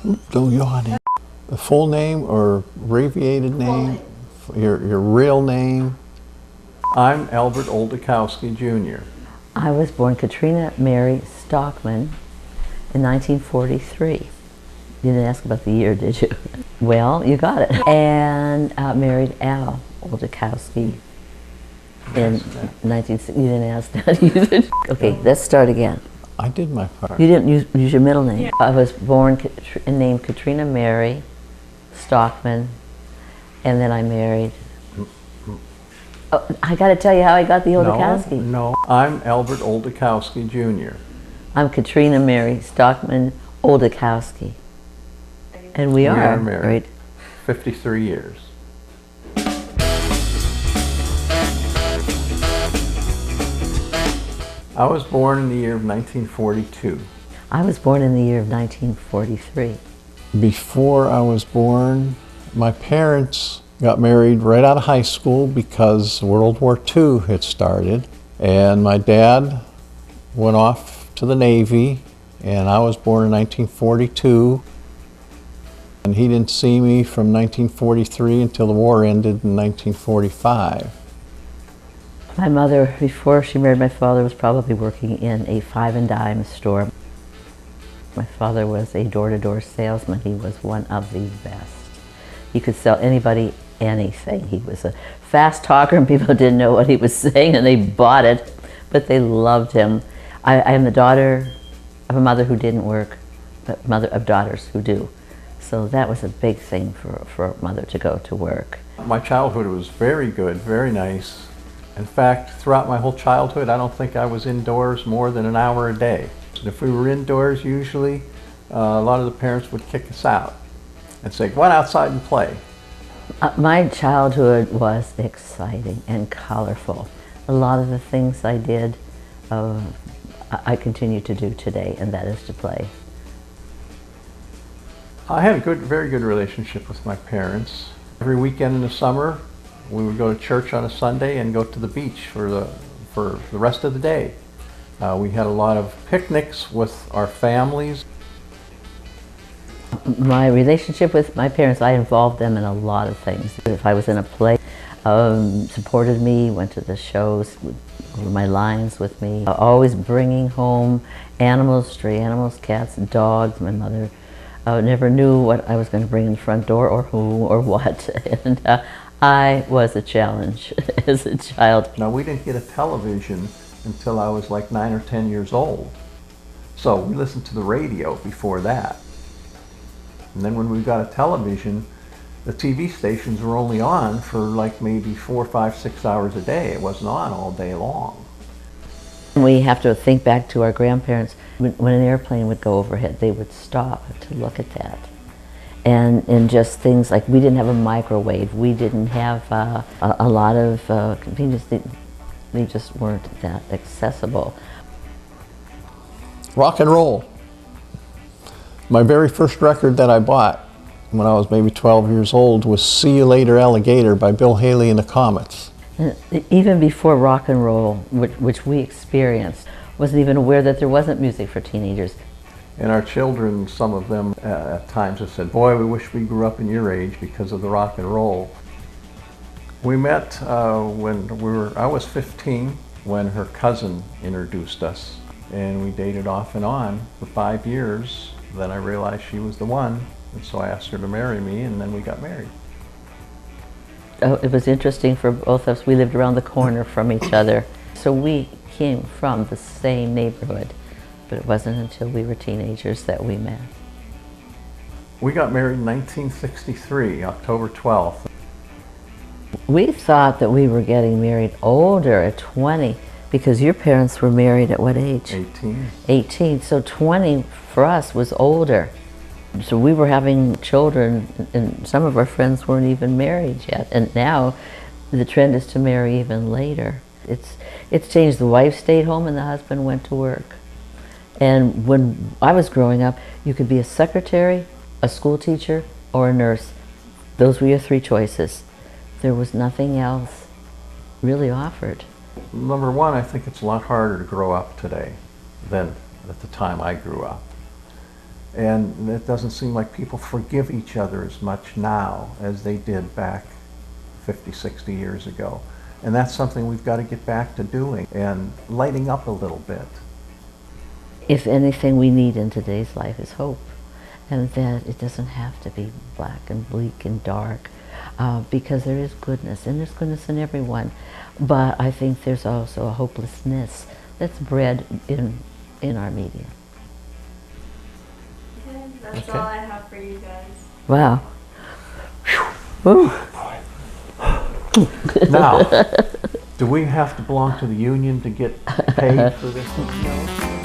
Don't yawn. The full name or abbreviated name, your real name. I'm Albert Oldakowski, Jr. I was born Katrina Mary Stockman in 1943. You didn't ask about the year, did you? Well, you got it. And married Al Oldakowski in 1960. You didn't ask that either. Okay, let's start again. I did my part. You didn't use your middle name. Yeah. I was born and named Katrina Mary Stockman, and then I married. Oh, I got to tell you how I got the Oldakowski. No, I'm Albert Oldakowski, Jr. I'm Katrina Mary Stockman Oldakowski. And we are married 53 years. I was born in the year of 1942. I was born in the year of 1943. Before I was born, my parents got married right out of high school because World War II had started. And my dad went off to the Navy, and I was born in 1942. And he didn't see me from 1943 until the war ended in 1945. My mother, before she married my father, was probably working in a five and dime store. My father was a door-to-door salesman. He was one of the best. He could sell anybody anything. He was a fast talker, and people didn't know what he was saying, and they bought it, but they loved him. I am the daughter of a mother who didn't work, but mother of daughters who do. So that was a big thing for a mother to go to work. My childhood was very good, very nice. In fact, throughout my whole childhood, I don't think I was indoors more than an hour a day. And if we were indoors, usually, a lot of the parents would kick us out and say, go on outside and play. My childhood was exciting and colorful. A lot of the things I did, I continue to do today, and that is to play. I had a very good relationship with my parents. Every weekend in the summer, we would go to church on a Sunday and go to the beach for the rest of the day. We had a lot of picnics with our families. My relationship with my parents, I involved them in a lot of things. If I was in a play, supported me, went to the shows, over my lines with me. Always bringing home animals, stray animals, cats, dogs. My mother never knew what I was going to bring in the front door or who or what. And I was a challenge as a child. Now, we didn't get a television until I was like 9 or 10 years old. So we listened to the radio before that. And then when we got a television, the TV stations were only on for like maybe 4, 5, 6 hours a day. It wasn't on all day long. We have to think back to our grandparents. When an airplane would go overhead, they would stop to look at that. And just things like, we didn't have a microwave, we didn't have a lot of convenience, they just weren't that accessible. Rock and roll. My very first record that I bought when I was maybe 12 years old was See You Later Alligator by Bill Haley and the Comets. Even before rock and roll, which we experienced, wasn't even aware that there wasn't music for teenagers. And our children, some of them at times have said, boy, we wish we grew up in your age because of the rock and roll. We met when I was 15, when her cousin introduced us. And we dated off and on for 5 years. Then I realized she was the one, and so I asked her to marry me, and then we got married. It was interesting for both of us. We lived around the corner from each other. So we came from the same neighborhood. But it wasn't until we were teenagers that we met. We got married in 1963, October 12th. We thought that we were getting married older at 20, because your parents were married at what age? 18. 18, so 20 for us was older. So we were having children, and some of our friends weren't even married yet. And now the trend is to marry even later. It's changed. The wife stayed home and the husband went to work. And when I was growing up, you could be a secretary, a school teacher, or a nurse. Those were your three choices. There was nothing else really offered. Number one, I think it's a lot harder to grow up today than at the time I grew up. And it doesn't seem like people forgive each other as much now as they did back 50, 60 years ago. And that's something we've got to get back to doing and lighting up a little bit. If anything we need in today's life is hope, and that it doesn't have to be black and bleak and dark, because there is goodness, and there's goodness in everyone. But I think there's also a hopelessness that's bred in our media. Okay, that's all I have for you guys. Wow. Woo. Now, do we have to belong to the union to get paid for this? No.